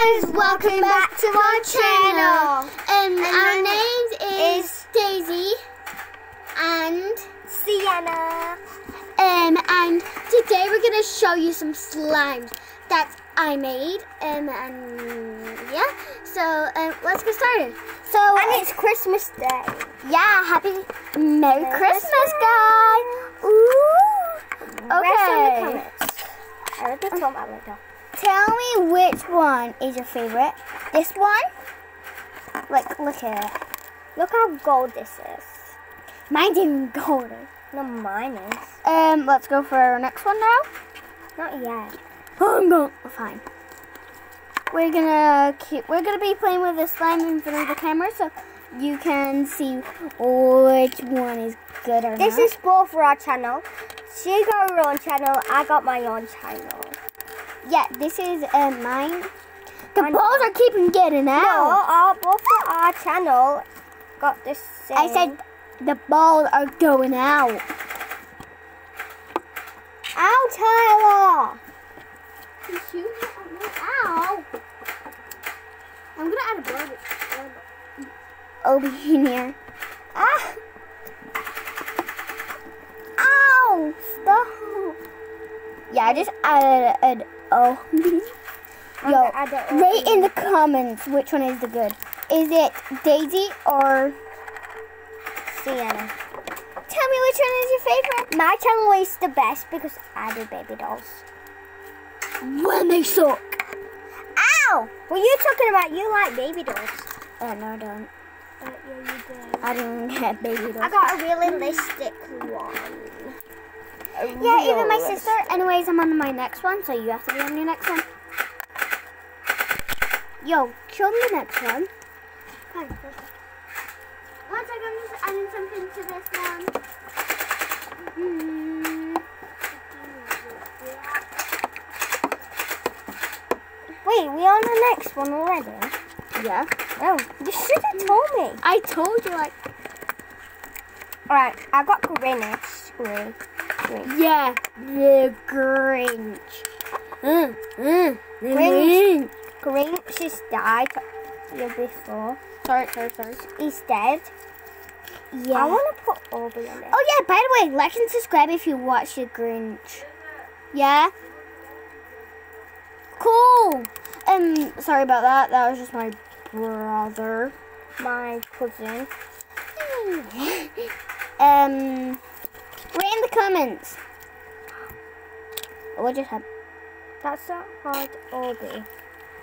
guys, welcome back to our channel. And our names is Daisy and Sienna. and today we're gonna show you some slimes that I made. And yeah, so let's get started. So And it's Christmas Day. yeah, Merry Christmas, guys. Ooh. Okay. I read the film out later. Tell me which one is your favorite. This one? Like, look at it. Look how gold this is. Mine's even golden. No, mine is. Let's go for our next one now. Not yet. Oh, fine. We're gonna be playing with the slime in front of the camera so you can see which one is good or not. This is both for our channel. She got her own channel. I got my own channel. Yeah, this is mine. The balls are keeping getting out. No, both for our channel got the same. I said the balls are going out. Ow, Tyler! Ow! I'm gonna add a bird over here. Ah! Ow! Stop! Yeah, I just added Yo, rate in the comments which one is the good. Is it Daisy or Sienna? tell me which one is your favorite? My channel is the best because I do baby dolls. When they suck. Ow! What are you talking about? You like baby dolls. Oh no, I don't. Yeah, you do. I don't get baby dolls. I got a realistic one. Yeah, even my sister. Anyways, I'm on my next one, so you have to be on your next one. Yo, show me the next one. Fine. One second, I'm just adding something to this one. Wait, we on the next one already? Yeah. Oh, you should have told me. I told you, like. Alright, I got Grinch. Green. Yeah, the Grinch. The Grinch. Grinch is died year before. Sorry. He's dead. Yeah. I want to put Aubrey on it. Oh yeah, by the way, like and subscribe if you watch the Grinch. Yeah? Cool. Sorry about that. That was just my brother. My cousin. Rate in the comments. What just happened? That's a hard Aubrey.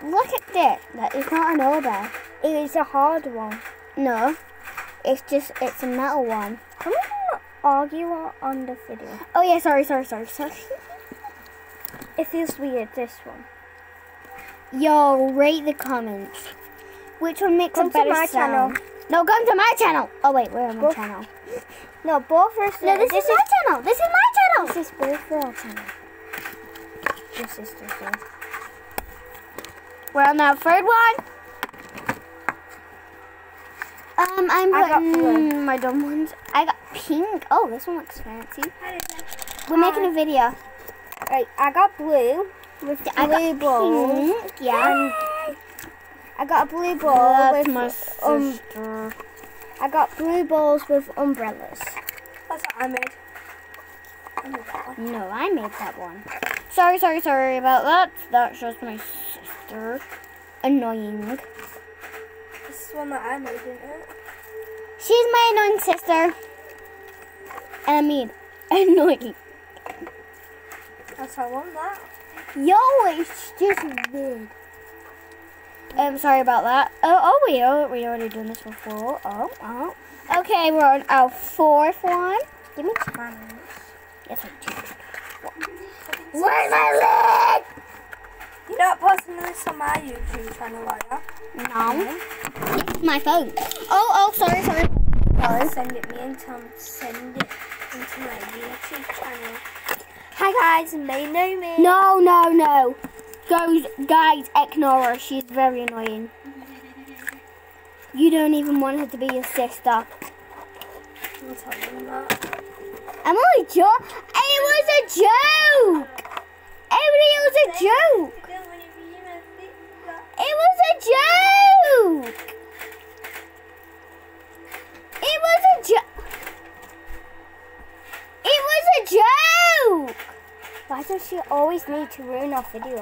Look at this. That is not an order. It is a hard one. No. It's a metal one. Can we not argue on the video? Oh yeah, sorry. It feels weird, this one. Yo, rate the comments. Which one makes Come a better to my sound? channel. No, come to my channel. Oh wait, we're on my channel. No, both are... No, this is my channel. This is my channel. This is both for our channel. This is the thing. We're on the third one. I'm I got putting blue. my dumb ones. I got pink. Oh, this one looks fancy. We're making a video. Right, I got blue with I blue got balls. pink. Yeah. I got a blue ball That's with my sister. I got blue balls with umbrellas. That's what I made. No, I made that one. Sorry about that. That's just my sister. Annoying. This is one that I made, isn't it? She's my annoying sister. And I mean, annoying. That's how I want that. Yo, it's just weird. Sorry about that. We already done this before. Oh. Okay, we're on our fourth one. Give me chance. Yes, I do. Where's my leg? You're not posting this on my YouTube channel, are you? No. It's my phone. Oh, sorry. Send it me and Tom. Send it into my YouTube channel. Hi guys, may know me. No. Guys, ignore her. She's very annoying. You don't even want her to be your sister. I'll tell them that. I'm only joking. It was a joke. Everybody, it was a joke. It just need to ruin our video. It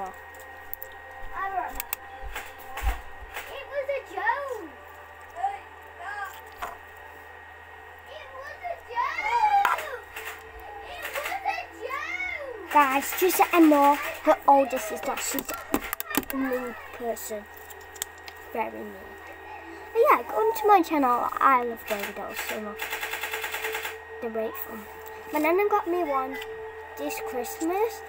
was a joke. It was a joke. It was a joke. Guys, just ignore her older sister. She's a mean person. Very mean. But yeah, go onto my channel. I love Baby Dolls so much. They're great fun. My nana got me one this Christmas.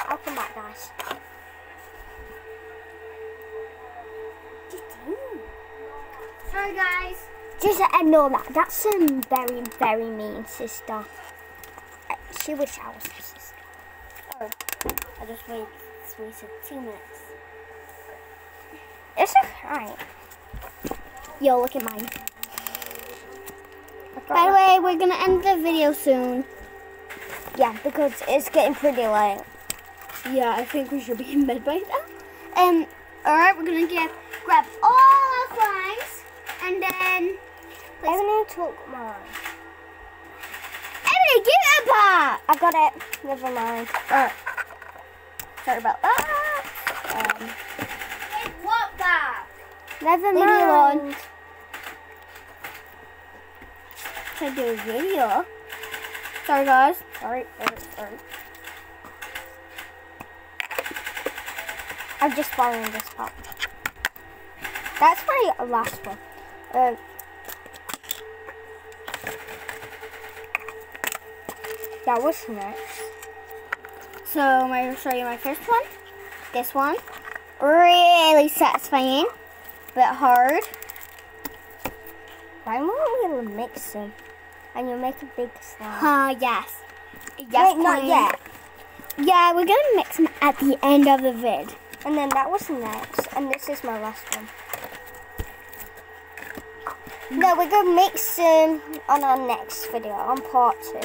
I'll come back, guys. Sorry, guys. Just ignore that. That's a very, very mean sister. She wish I was her sister. Oh, I just waited 2 minutes. It's okay. Yo, look at mine. By the way, we're gonna end the video soon. Yeah, because it's getting pretty late. Yeah, I think we should be in bed by now. Alright, we're gonna grab all our flags and then Ebony took mine. Emily, give it back! I got it. Never mind. Alright. Sorry about that. Give what back? Never Leave me alone. mind. Should I do a video? Sorry guys. Sorry. I'm just following this part. That's my last one. Yeah, what's next? So I'm going to show you my first one. This one. Really satisfying. But hard. Why won't we mix them? And you make a big slime. Yes. Wait, not please. yet. Yeah, we're going to mix them at the end of the vid. And then that was next. And this is my last one. No, we're going to mix them on our next video, on part 2.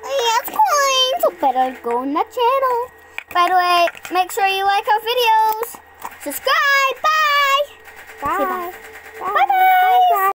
Yes, fine. So better go on that channel. By the way, make sure you like our videos. Subscribe. Bye. Bye. Say bye. Bye. Bye-bye. Bye.